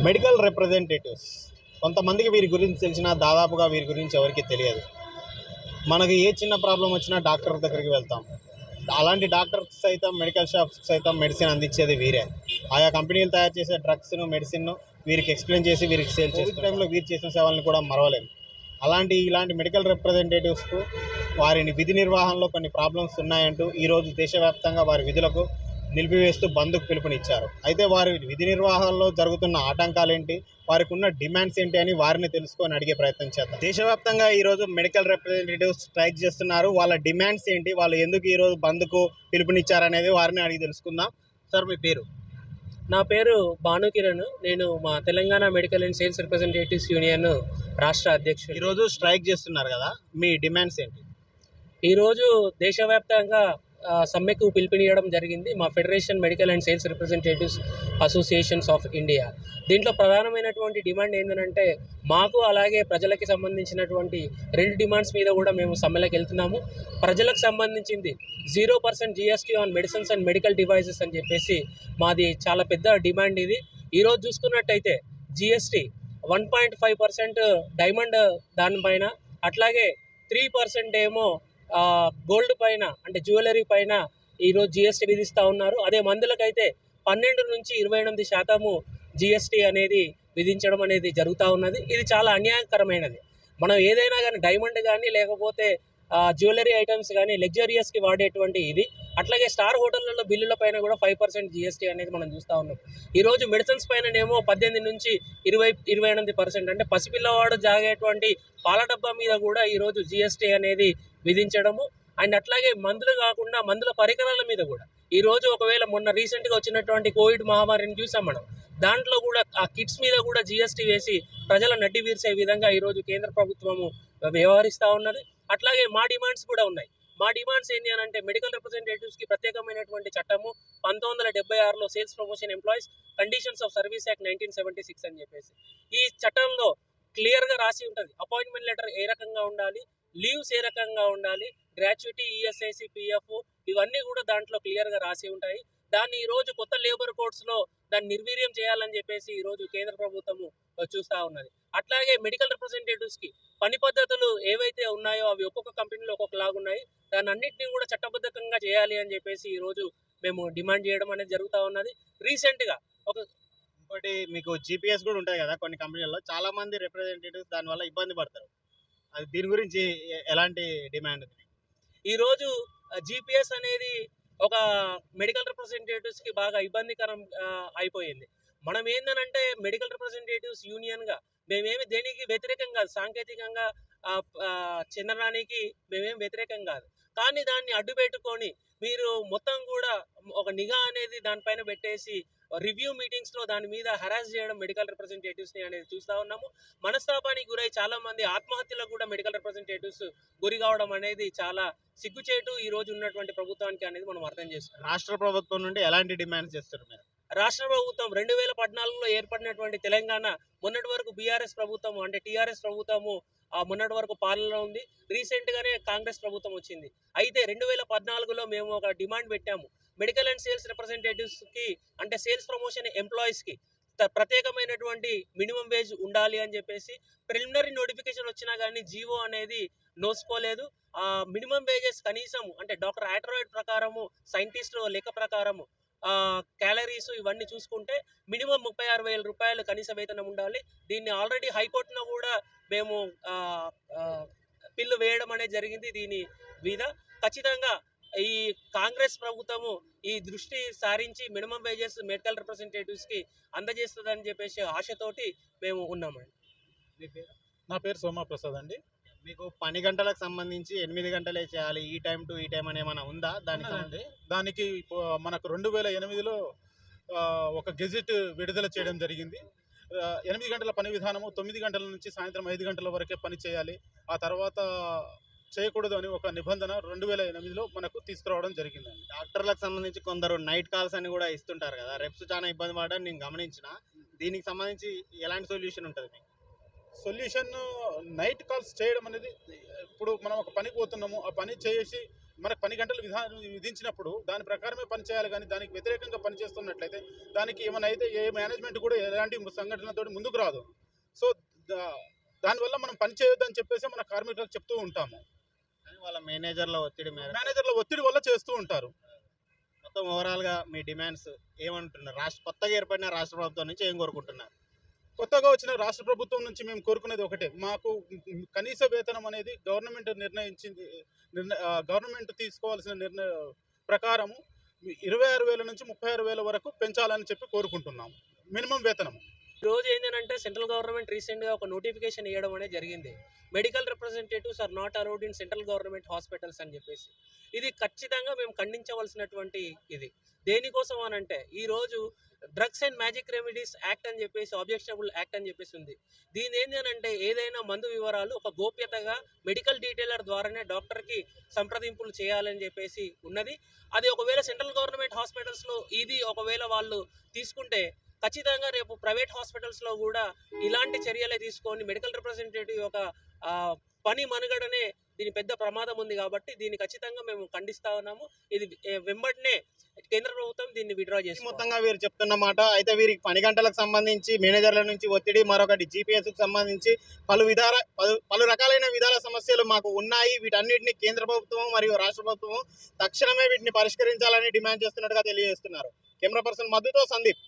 Medical representatives కొంతమందికి వీరి గురించి తెలిసినా దాదాపుగా వీరి గురించి ఎవరికి తెలియదు. మనకు ఏ చిన్న ప్రాబ్లం వచ్చినా డాక్టర్ దగ్గరికి వెళ్తాం. అలాంటి డాక్టర్స్ సైతం మెడికల్ షాప్స్ సైతం మెడిసిన్ అందించేది వీరే. ఆయా కంపెనీలు తయారు చేసే డ్రగ్స్ను మెడిసిన్ను వీరికి ఎక్స్ప్లెయిన్ చేసి వీరికి సేల్ చేసే టైంలో వీరు చేసిన సేవలను కూడా మరవలేము. ఇలాంటి మెడికల్ రిప్రజెంటేటివ్స్కు వారిని విధి నిర్వహణలో కొన్ని ప్రాబ్లమ్స్ ఉన్నాయంటూ ఈరోజు దేశవ్యాప్తంగా వారి విధులకు నిలిపివేస్తూ బంద్కు పిలుపునిచ్చారు. అయితే వారి విధి నిర్వహణలో జరుగుతున్న ఆటంకాలేంటి, వారికి ఉన్న డిమాండ్స్ ఏంటి అని వారిని తెలుసుకొని అడిగే ప్రయత్నం చేద్దాం. దేశవ్యాప్తంగా ఈరోజు మెడికల్ రిప్రజెంటేటివ్స్ స్ట్రైక్ చేస్తున్నారు. వాళ్ళ డిమాండ్స్ ఏంటి, వాళ్ళు ఎందుకు ఈరోజు బంద్కు పిలుపునిచ్చారనేది వారిని అడిగి తెలుసుకుందాం. సార్, మీ పేరు? నా పేరు భానుకిరణ్. నేను మా Telangana medical and sales representatives union రాష్ట్ర అధ్యక్షుడు. ఈరోజు స్ట్రైక్ చేస్తున్నారు కదా, మీ డిమాండ్స్ ఏంటి? ఈరోజు దేశవ్యాప్తంగా సమ్మెకు పిలుపునియడం జరిగింది మా federation medical and sales representatives associations of India. దీంట్లో ప్రధానమైనటువంటి డిమాండ్ ఏంటంటే, మాకు అలాగే ప్రజలకి సంబంధించినటువంటి 2 డిమాండ్స్ మీద కూడా మేము సమ్మెలకు వెళ్తున్నాము. ప్రజలకు సంబంధించింది 0% GST on medicines and medical devices అని చెప్పేసి మాది చాలా పెద్ద డిమాండ్ ఇది. ఈరోజు చూసుకున్నట్టయితే GST 1.5% డైమండ్ దానిపైన, అట్లాగే 3% ఏమో గోల్డ్ పైన అంటే జ్యువెలరీ పైన ఈరోజు GST విధిస్తూ ఉన్నారు. అదే మందులకైతే 12 నుంచి 28% GST అనేది విధించడం అనేది జరుగుతూ ఉన్నది. ఇది చాలా అన్యాయకరమైనది. మనం ఏదైనా కానీ డైమండ్ కానీ లేకపోతే జ్యువెలరీ ఐటమ్స్ కానీ లగ్జరియస్కి వాడేటువంటి ఇది. అట్లాగే స్టార్ హోటళ్లలో బిల్లుల పైన కూడా 5% GST అనేది మనం చూస్తూ ఉన్నాం. ఈరోజు మెడిసిన్స్ పైననేమో 18 నుంచి 28% అంటే పసిపిల్లవాడు జాగేటువంటి పాల డబ్బా మీద కూడా ఈరోజు GST అనేది విధించడము. అండ్ అట్లాగే మందులు కాకుండా మందుల పరికరాల మీద కూడా ఈరోజు ఒకవేళ మొన్న రీసెంట్గా వచ్చినటువంటి కోవిడ్ మహమ్మారిని చూసాం మనం. దాంట్లో కూడా ఆ కిట్స్ మీద కూడా GST వేసి ప్రజల నడ్డి వీర్చే విధంగా ఈరోజు కేంద్ర ప్రభుత్వము వ్యవహరిస్తూ ఉన్నది. అట్లాగే మా డిమాండ్స్ కూడా ఉన్నాయి. మా డిమాండ్స్ ఏంటి అని అంటే, మెడికల్ రిప్రజెంటేటివ్స్కి ప్రత్యేకమైనటువంటి చట్టము 1976లో sales promotion employees conditions of service act 1976 అని చెప్పేసి ఈ చట్టంలో క్లియర్గా రాసి ఉంటుంది. అపాయింట్మెంట్ లెటర్ ఏ రకంగా ఉండాలి, లీవ్స్ ఏ రకంగా ఉండాలి, గ్రాట్యుటీ, ESIC, PF ఇవన్నీ కూడా దాంట్లో క్లియర్గా రాసి ఉంటాయి. దాన్ని ఈరోజు కొత్త లేబర్ కోడ్స్లో దాన్ని నిర్వీర్యం చేయాలని చెప్పేసి ఈరోజు కేంద్ర ప్రభుత్వము చూస్తూ ఉన్నది. అట్లాగే మెడికల్ రిప్రజెంటేటివ్స్కి పని పద్ధతులు ఏవైతే ఉన్నాయో అవి ఒక్కొక్క కంపెనీలో ఒక్కొక్కలాగా ఉన్నాయి. దాన్ని అన్నింటినీ కూడా చట్టబద్ధంగా చేయాలి అని చెప్పేసి ఈరోజు మేము డిమాండ్ చేయడం అనేది జరుగుతూ ఉన్నది. రీసెంట్గా ఇంకోటి, మీకు GPS కూడా ఉంటాయి కదా కొన్ని కంపెనీల్లో, చాలా మంది రిప్రజెంటేటివ్స్ దానివల్ల ఇబ్బంది పడతారు. అది దీని గురించి ఎలాంటి డిమాండ్ ఉంది? ఈరోజు GPS అనేది ఒక మెడికల్ రిప్రజెంటేటివ్స్కి బాగా ఇబ్బందికరం అయిపోయింది. మనం ఏంటంటే మెడికల్ రిప్రజెంటేటివ్స్ యూనియన్గా మేమేమి దేనికి వ్యతిరేకం కాదు, సాంకేతికంగా చెందడానికి మేమేం వ్యతిరేకం కాదు. కానీ దాన్ని అడ్డు పెట్టుకొని మీరు మొత్తం కూడా ఒక నిఘా అనేది దానిపైన పెట్టేసి రివ్యూ మీటింగ్స్లో దాని మీద హరాస్ చేయడం మెడికల్ రిప్రజెంటేటివ్స్ని అనేది చూస్తూ ఉన్నాము. మనస్తాపానికి గురై చాలామంది ఆత్మహత్యలకు కూడా మెడికల్ రిప్రజెంటేటివ్స్ గురి కావడం అనేది చాలా సిగ్గుచేటు ఈ రోజు ఉన్నటువంటి ప్రభుత్వానికి అనేది మనం అర్థం చేసుకోవాలి. రాష్ట్ర ప్రభుత్వం నుండి ఎలాంటి డిమాండ్స్ చేస్తారు మీరు? రాష్ట్ర ప్రభుత్వం 2014లో ఏర్పడినటువంటి తెలంగాణ మొన్నటి వరకు BRS ప్రభుత్వం అంటే TRS ప్రభుత్వము మొన్నటి వరకు పాలనలో ఉంది. రీసెంట్గానే కాంగ్రెస్ ప్రభుత్వం వచ్చింది. అయితే 2014లో మేము ఒక డిమాండ్ పెట్టాము. మెడికల్ అండ్ సేల్స్ రిప్రజెంటేటివ్స్కి అంటే సేల్స్ ప్రమోషన్ ఎంప్లాయీస్కి ప్రత్యేకమైనటువంటి మినిమం వేజ్ ఉండాలి అని చెప్పేసి. ప్రిలిమినరీ నోటిఫికేషన్ వచ్చినా కానీ జీవో అనేది నోసుకోలేదు. మినిమం వేజెస్ కనీసం అంటే డాక్టర్ ఆటరాయిడ్ ప్రకారము, సైంటిస్టుల లెక్క ప్రకారము క్యాలరీస్ ఇవన్నీ చూసుకుంటే మినిమం 36,000 రూపాయలు కనీస వేతనం ఉండాలి. దీన్ని ఆల్రెడీ హైకోర్టులో కూడా మేము పిల్లు వేయడం అనేది జరిగింది. దీని మీద ఖచ్చితంగా ఈ కాంగ్రెస్ ప్రభుత్వము ఈ దృష్టి సారించి మినిమం వేజెస్ మెడికల్ రిప్రజెంటేటివ్స్కి అందజేస్తుందని చెప్పేసి ఆశతోటి మేము ఉన్నామండి. మీ పేరు? నా పేరు సోమాప్రసాద్ అండి. మీకు పని గంటలకు సంబంధించి 8 గంటలే చేయాలి, ఈ టైం టు ఈ టైం అని ఏమైనా ఉందా? దానికి మనకు 2008లో ఒక గెజెట్ విడుదల చేయడం జరిగింది. 8 గంటల పని విధానము, 9 గంటల నుంచి సాయంత్రం 5 గంటల వరకే పని చేయాలి, ఆ తర్వాత చేయకూడదు అని ఒక నిబంధన 2008లో మనకు తీసుకురావడం జరిగిందండి. డాక్టర్లకు సంబంధించి కొందరు నైట్ కాల్స్ అని కూడా ఇస్తుంటారు కదా, రెప్స్ చాలా ఇబ్బంది పడడం నేను గమనించిన. దీనికి సంబంధించి ఎలాంటి సొల్యూషన్ ఉంటుంది మీకు? సొల్యూషన్ నైట్ కాల్స్ చేయడం అనేది, ఇప్పుడు మనం ఒక పనికి పోతున్నాము, ఆ పని చేసి మనకు 10 గంటలు విధించినప్పుడు దాని ప్రకారమే పని చేయాలి, కానీ దానికి వ్యతిరేకంగా పనిచేస్తున్నట్లయితే దానికి ఏమైనా అయితే ఏ మేనేజ్మెంట్ కూడా ఎలాంటి సంఘటనలతో ముందుకు రాదు. సో దానివల్ల మనం పని చేయొద్దని చెప్పేసి మన కార్మికులకు చెప్తూ ఉంటాము. కానీ వాళ్ళ మేనేజర్ల మేనేజర్ల ఒత్తిడి వల్ల చేస్తూ ఉంటారు. మొత్తం ఓవరాల్గా మీ డిమాండ్స్ ఏమంటున్నారు? కొత్తగా ఏర్పడిన రాష్ట్ర ప్రభుత్వం నుంచి ఏం కోరుకుంటున్నారు? కొత్తగా వచ్చిన రాష్ట్ర ప్రభుత్వం నుంచి మేము కోరుకునేది ఒకటే, మాకు కనీస వేతనం అనేది గవర్నమెంట్ గవర్నమెంట్ తీసుకోవాల్సిన నిర్ణయం ప్రకారము 26,000 నుంచి 36,000 వరకు పెంచాలని చెప్పి కోరుకుంటున్నాము, మినిమం వేతనం. ఈరోజు ఏంటంటే సెంట్రల్ గవర్నమెంట్ రీసెంట్గా ఒక నోటిఫికేషన్ ఇవ్వడం అనేది జరిగింది. Medical representatives are not allowed in central government hospitals అని చెప్పేసి. ఇది ఖచ్చితంగా మేము ఖండించవలసినటువంటి ఇది. దేనికోసం అనంటే ఈరోజు drugs and magic remedies act అని చెప్పేసి, ఆబ్జెక్షనబుల్ యాక్ట్ అని చెప్పేసి ఉంది. దీని ఏంటి అంటే ఏదైనా మందు వివరాలు ఒక గోప్యతగా మెడికల్ డీటెయిలర్ ద్వారానే డాక్టర్కి సంప్రదింపులు చేయాలని చెప్పేసి ఉన్నది. అది ఒకవేళ సెంట్రల్ గవర్నమెంట్ హాస్పిటల్స్లో ఇది ఒకవేళ వాళ్ళు తీసుకుంటే ఖచ్చితంగా రేపు ప్రైవేట్ హాస్పిటల్స్లో కూడా ఇలాంటి చర్యలే తీసుకొని మెడికల్ రిప్రజెంటేటివ్ ఒక పని మనుగడనే దీని పెద్ద ప్రమాదం ఉంది. కాబట్టి దీన్ని ఖచ్చితంగా మేము ఖండిస్తా ఉన్నాము. ఇది వెంబడినే కేంద్ర ప్రభుత్వం దీన్ని విత్డ్రా చేస్తుంది. మొత్తంగా వీరు చెప్తున్న మాట అయితే వీరికి 10 గంటలకు సంబంధించి మేనేజర్ల నుంచి ఒత్తిడి, మరొకటి జీపీఎస్కి సంబంధించి పలు రకాలైన విధాల సమస్యలు మాకు ఉన్నాయి. వీటన్నిటిని కేంద్ర ప్రభుత్వం మరియు రాష్ట్ర ప్రభుత్వం తక్షణమే వీటిని పరిష్కరించాలని డిమాండ్ చేస్తున్నట్టుగా తెలియజేస్తున్నారు. కెమెరా పర్సన్ మధుతో సందీప్.